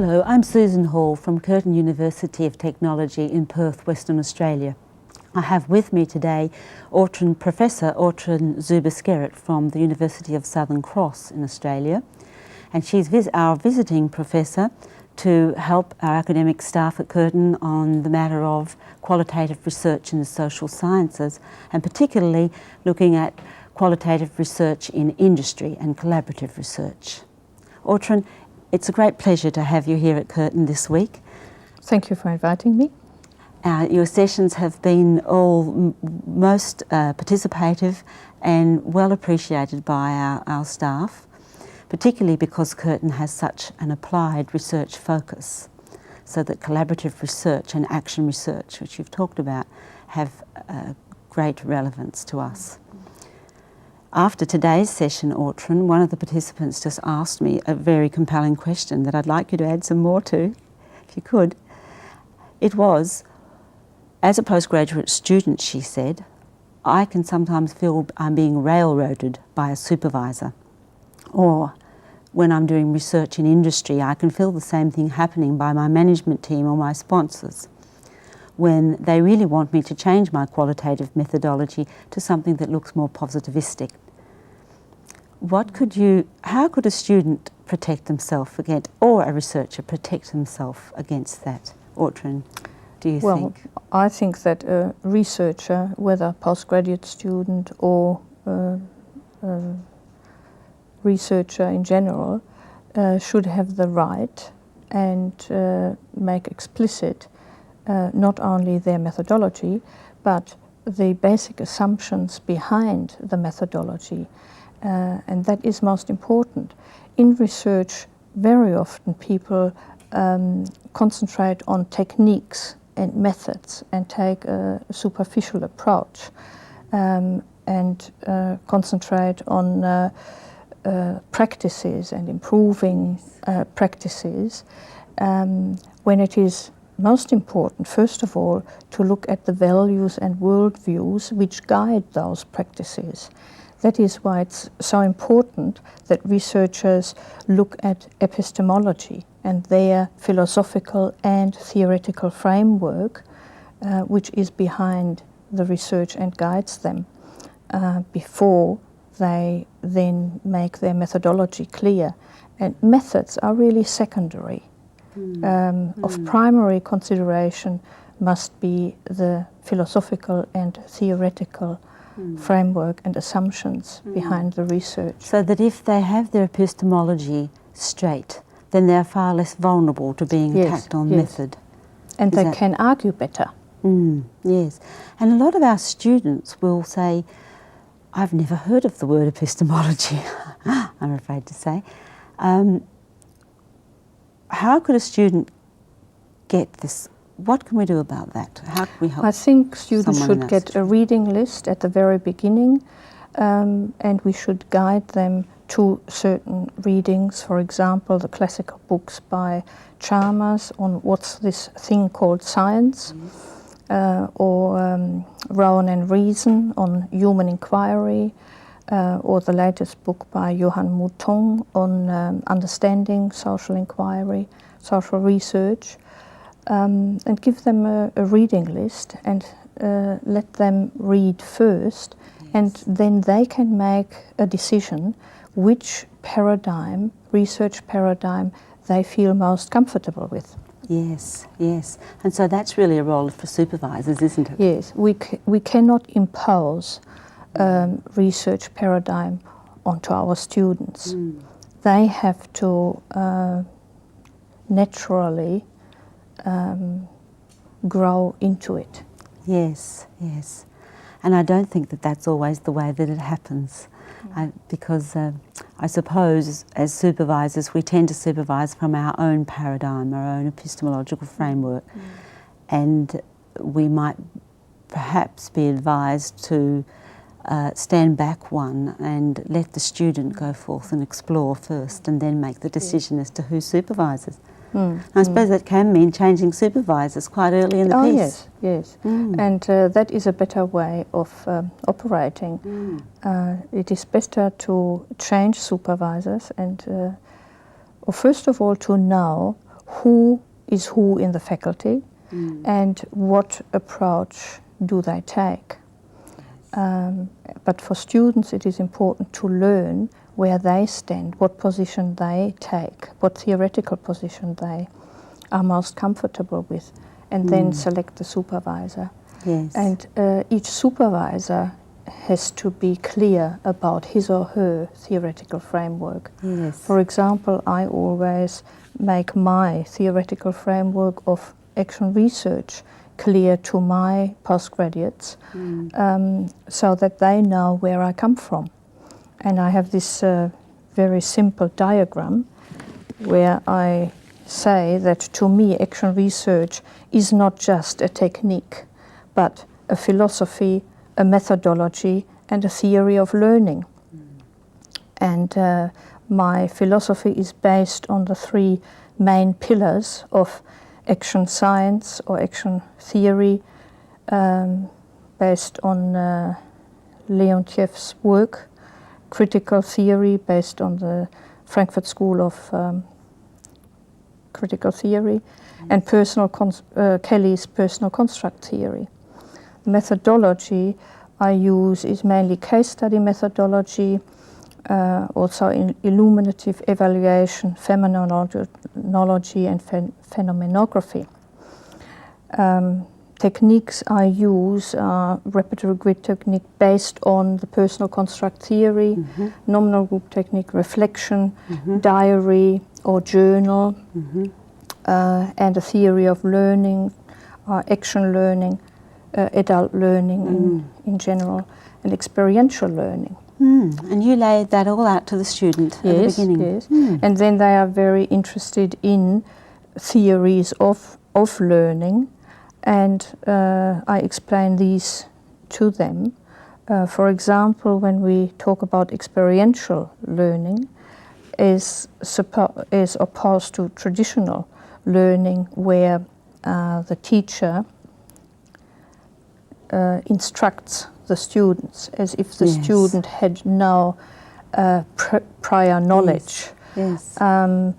Hello, I'm Susan Hall from Curtin University of Technology in Perth, Western Australia. I have with me today Professor Ortrun Zuber-Skerritt from the University of Southern Cross in Australia, and she's our visiting professor to help our academic staff at Curtin on the matter of qualitative research in the social sciences, and particularly looking at qualitative research in industry and collaborative research. Ortrun, it's a great pleasure to have you here at Curtin this week. Thank you for inviting me. Your sessions have been all most participative and well appreciated by our staff, particularly because Curtin has such an applied research focus, so that collaborative research and action research, which you've talked about, have great relevance to us. After today's session, Ortrun, one of the participants just asked me a very compelling question that I'd like you to add some more to, if you could. It was, as a postgraduate student, she said, I can sometimes feel I'm being railroaded by a supervisor. Or when I'm doing research in industry, I can feel the same thing happening by my management team or my sponsors, when they really want me to change my qualitative methodology to something that looks more positivistic. How could a student protect themselves against, or a researcher protect himself against that? Ortrun, do you think? Well, I think that a researcher, whether a postgraduate student or a researcher in general, should have the right and make explicit not only their methodology, but the basic assumptions behind the methodology. And that is most important. In research, very often people concentrate on techniques and methods and take a superficial approach and concentrate on practices and improving practices, when it is most important, first of all, to look at the values and worldviews which guide those practices. That is why it's so important that researchers look at epistemology and their philosophical and theoretical framework, which is behind the research and guides them, before they then make their methodology clear. And methods are really secondary. Of primary consideration must be the philosophical and theoretical framework and assumptions behind the research. So that if they have their epistemology straight, then they're far less vulnerable to being attacked on method. And they can argue better. Yes. And a lot of our students will say, I've never heard of the word epistemology, I'm afraid to say. How could a student get this? What can we do about that? How can we help? I think students should get a reading list at the very beginning, and we should guide them to certain readings. For example, the classical books by Chalmers on what's this thing called science, or Rowan and Reason on human inquiry, or the latest book by Johan Mouton on understanding social inquiry, social research. And give them a reading list and let them read first, and then they can make a decision which paradigm, research paradigm, they feel most comfortable with. Yes, yes. And so that's really a role for supervisors, isn't it? Yes, we cannot impose research paradigm onto our students. They have to naturally grow into it. Yes, yes. And I don't think that that's always the way that it happens, because I suppose as supervisors we tend to supervise from our own paradigm, our own epistemological framework, and we might perhaps be advised to stand back one and let the student go forth and explore first, and then make the decision as to who supervises. I suppose that can mean changing supervisors quite early in the piece. Yes, yes. And that is a better way of operating. It is better to change supervisors and, or first of all, to know who is who in the faculty and what approach do they take. But for students it is important to learn where they stand, what position they take, what theoretical position they are most comfortable with, and then select the supervisor. Yes. And each supervisor has to be clear about his or her theoretical framework. Yes. For example, I always make my theoretical framework of action research clear to my postgraduates so that they know where I come from. And I have this very simple diagram where I say that to me action research is not just a technique, but a philosophy, a methodology, and a theory of learning. And my philosophy is based on the three main pillars of action science or action theory, based on Leontief's work, critical theory based on the Frankfurt School of Critical Theory, and Kelly's personal construct theory. The methodology I use is mainly case study methodology, also in illuminative evaluation, phenomenology, and phenomenography. Techniques I use are repertoire grid technique based on the personal construct theory, nominal group technique, reflection, diary or journal, and a theory of learning, action learning, adult learning in general, and experiential learning. And you laid that all out to the student at the beginning. Yes, and then they are very interested in theories of learning, and I explain these to them. For example, when we talk about experiential learning, is opposed to traditional learning, where the teacher instructs the students as if the student had no prior knowledge. Yes. In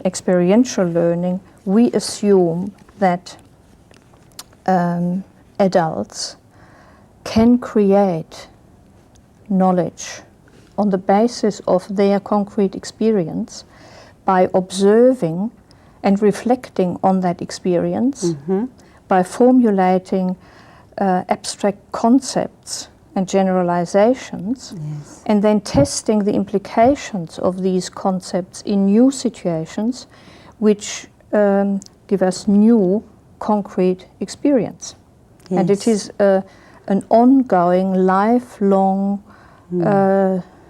experiential learning, we assume that adults can create knowledge on the basis of their concrete experience by observing and reflecting on that experience, by formulating abstract concepts and generalizations, and then testing the implications of these concepts in new situations which give us new concrete experience. And it is an ongoing, lifelong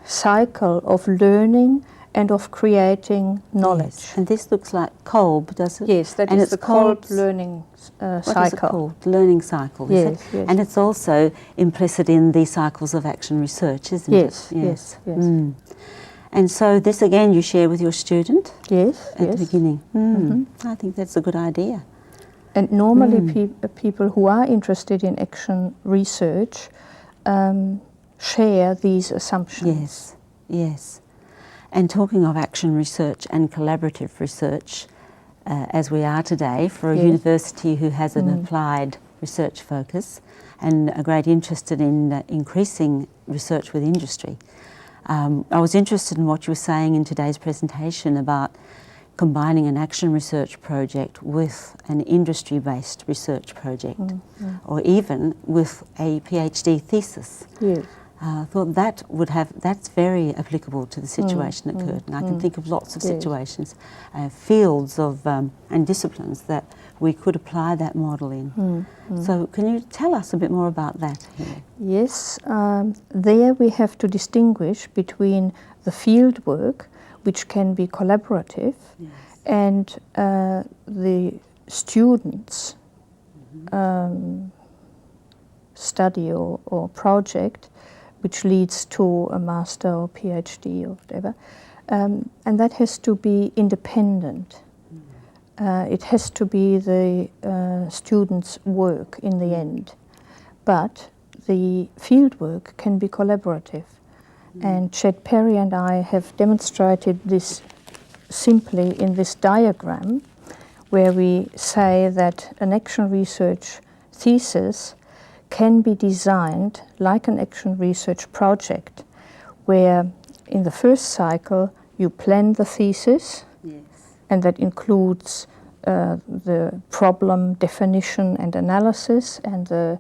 cycle of learning and of creating knowledge. Yes. And this looks like Kolb, does it? Yes, that is the Kolb learning cycle. What is it called? Learning cycle, is it? Yes. And it's also implicit in the cycles of action research, isn't it? Yes. And so this again you share with your student Yes. at the beginning. I think that's a good idea. And normally people who are interested in action research share these assumptions. Yes. And talking of action research and collaborative research, as we are today, for a university who has an applied research focus and a great interest in increasing research with industry, I was interested in what you were saying in today's presentation about combining an action research project with an industry-based research project, or even with a PhD thesis. Yes. I thought that's very applicable to the situation at Curtin. I can think of lots of situations, fields of and disciplines that we could apply that model in. So can you tell us a bit more about that here? Yes, there we have to distinguish between the field work, which can be collaborative, and the students' study or project, which leads to a master or PhD or whatever. And that has to be independent. It has to be the student's work in the end. But the field work can be collaborative. And Chet Perry and I have demonstrated this simply in this diagram, where we say that an action research thesis can be designed like an action research project, where in the first cycle you plan the thesis, Yes. and that includes the problem definition and analysis and the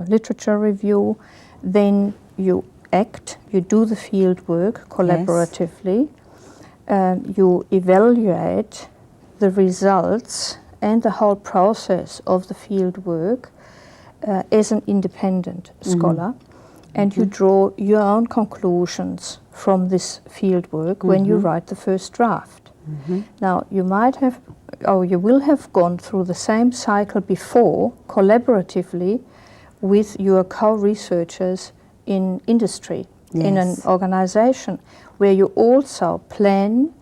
literature review. Then you act, you do the field work collaboratively, you evaluate the results and the whole process of the field work as an independent scholar, and you draw your own conclusions from this field work when you write the first draft. Now, you might have, or you will have gone through the same cycle before, collaboratively with your co-researchers in industry, in an organization, where you also plan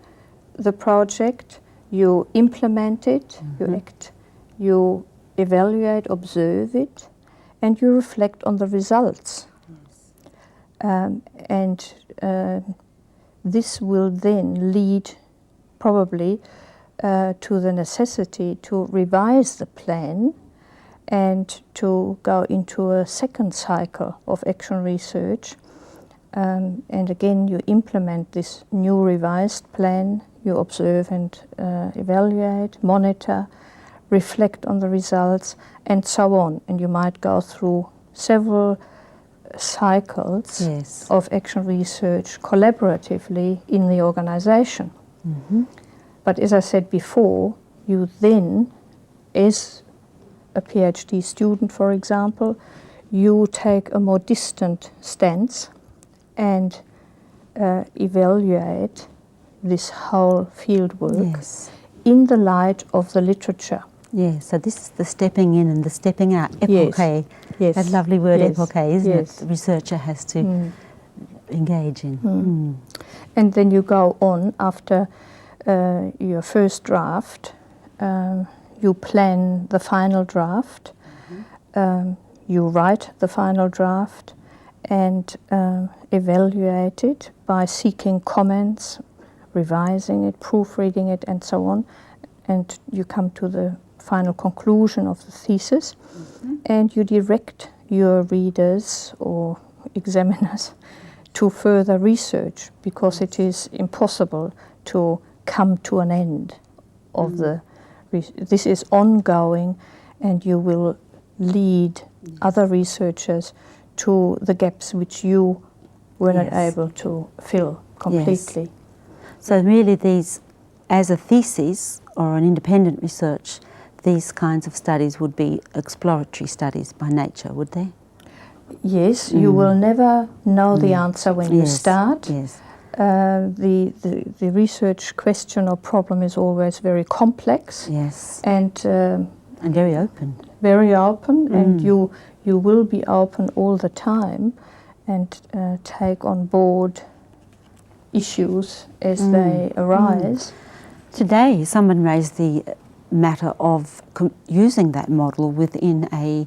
the project, you implement it, you act, you evaluate, observe it, and you reflect on the results. This will then lead probably to the necessity to revise the plan and to go into a second cycle of action research. And again, you implement this new revised plan, you observe and evaluate, monitor, reflect on the results, and so on. And you might go through several cycles of action research collaboratively in the organization. But as I said before, you then, as a PhD student, for example, you take a more distant stance and evaluate this whole field work in the light of the literature. Yes, so this is the stepping in and the stepping out, epoche. Yes. That lovely word epoche, isn't it? The researcher has to engage in. And then you go on after your first draft, you plan the final draft, you write the final draft and evaluate it by seeking comments, revising it, proofreading it, and so on. And you come to the final conclusion of the thesis, and you direct your readers or examiners to further research, because it is impossible to come to an end of the this is ongoing, and you will lead other researchers to the gaps which you were not able to fill completely. So really these, as a thesis or an independent research, these kinds of studies would be exploratory studies by nature, would they? Yes, you will never know the answer when you start. Yes. The research question or problem is always very complex. Yes. And very open. Very open, and you will be open all the time and take on board issues as they arise. Today, someone raised the matter of using that model within a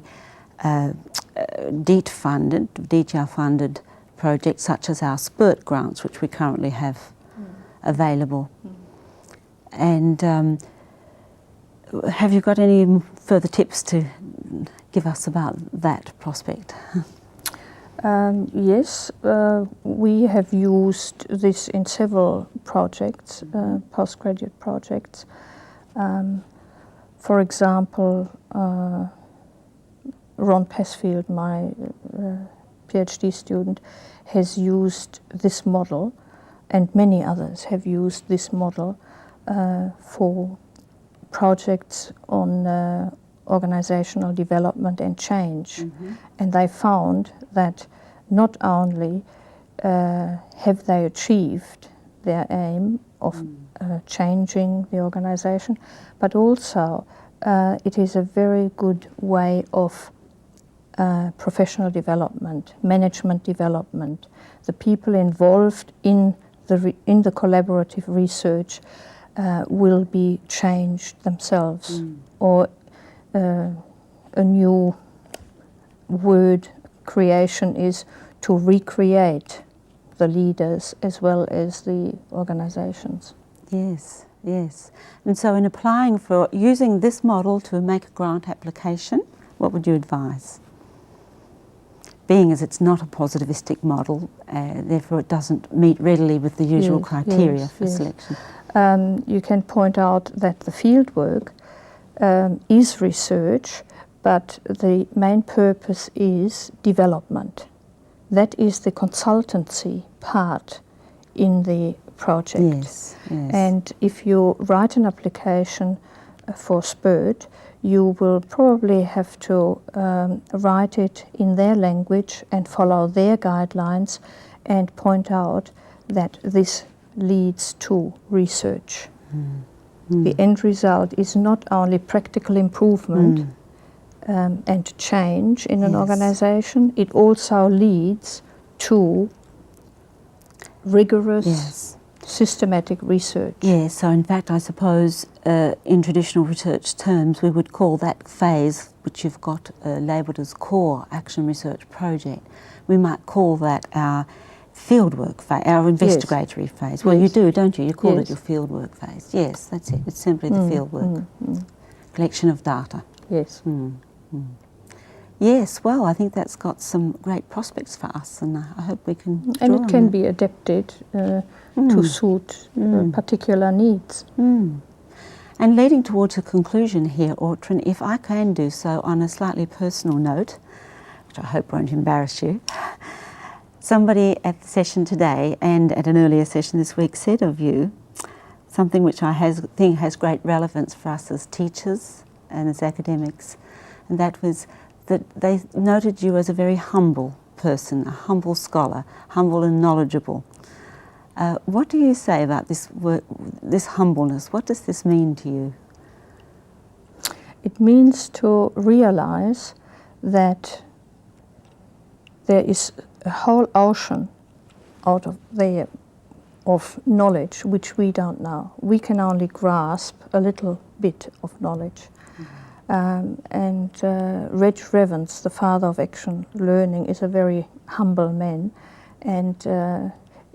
DEAT-funded project such as our SPURT grants, which we currently have available. And have you got any further tips to give us about that prospect? Yes, we have used this in several projects, postgraduate projects. For example, Ron Passfield, my PhD student, has used this model, and many others have used this model for projects on organizational development and change. And they found that not only have they achieved their aim of changing the organization, but also it is a very good way of professional development, management development. The people involved in the collaborative research will be changed themselves, or a new word creation is to recreate the leaders as well as the organizations. Yes, yes. And so in applying for, using this model to make a grant application, what would you advise? Being as it's not a positivistic model, therefore it doesn't meet readily with the usual criteria for selection. You can point out that the fieldwork is research, but the main purpose is development. That is the consultancy part in the project. Yes, yes. And if you write an application for SPERT, you will probably have to write it in their language and follow their guidelines and point out that this leads to research. The end result is not only practical improvement and change in an organization, it also leads to rigorous systematic research. Yes, so in fact I suppose in traditional research terms we would call that phase which you've got labelled as core action research project, we might call that our fieldwork phase, our investigatory phase. Well, you do, don't you? You call it your fieldwork phase. Yes, that's it. It's simply the fieldwork. Collection of data. Yes. Yes, well, I think that's got some great prospects for us, and I hope we can And it can be adapted to suit particular needs. And leading towards a conclusion here, Ortrun, if I can do so on a slightly personal note, which I hope won't embarrass you, somebody at the session today and at an earlier session this week said of you something which I think has great relevance for us as teachers and as academics, and that was that they noted you as a very humble person, a humble scholar, humble and knowledgeable. What do you say about this humbleness? What does this mean to you? It means to realize that there is a whole ocean out of there of knowledge which we don't know. We can only grasp a little bit of knowledge. Reg Revens, the father of action learning, is a very humble man, and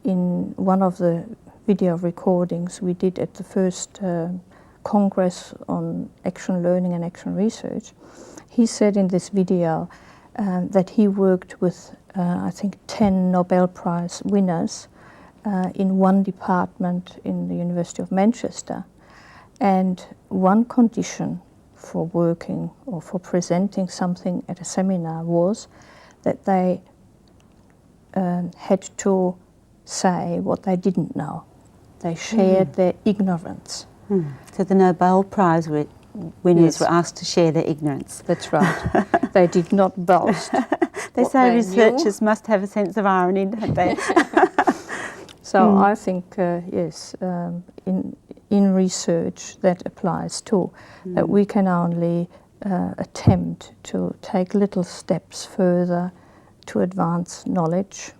in one of the video recordings we did at the first Congress on action learning and action research, he said in this video that he worked with I think 10 Nobel Prize winners in one department in the University of Manchester, and one condition for working or for presenting something at a seminar was that they had to say what they didn't know. They shared their ignorance. So the Nobel Prize winners were asked to share their ignorance. That's right. They did not boast. They say researchers must have a sense of irony, don't they? So I think, yes, in research that applies too, that we can only attempt to take little steps further to advance knowledge,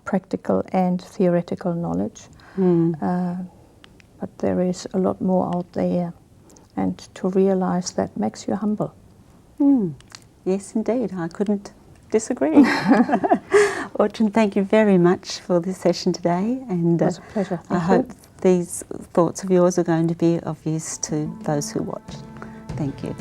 practical and theoretical knowledge. But there is a lot more out there, and to realize that makes you humble. Yes, indeed. I couldn't disagree. Ortrun, thank you very much for this session today, and It was a pleasure. I hope these thoughts of yours are going to be of use to those who watch. Thank you.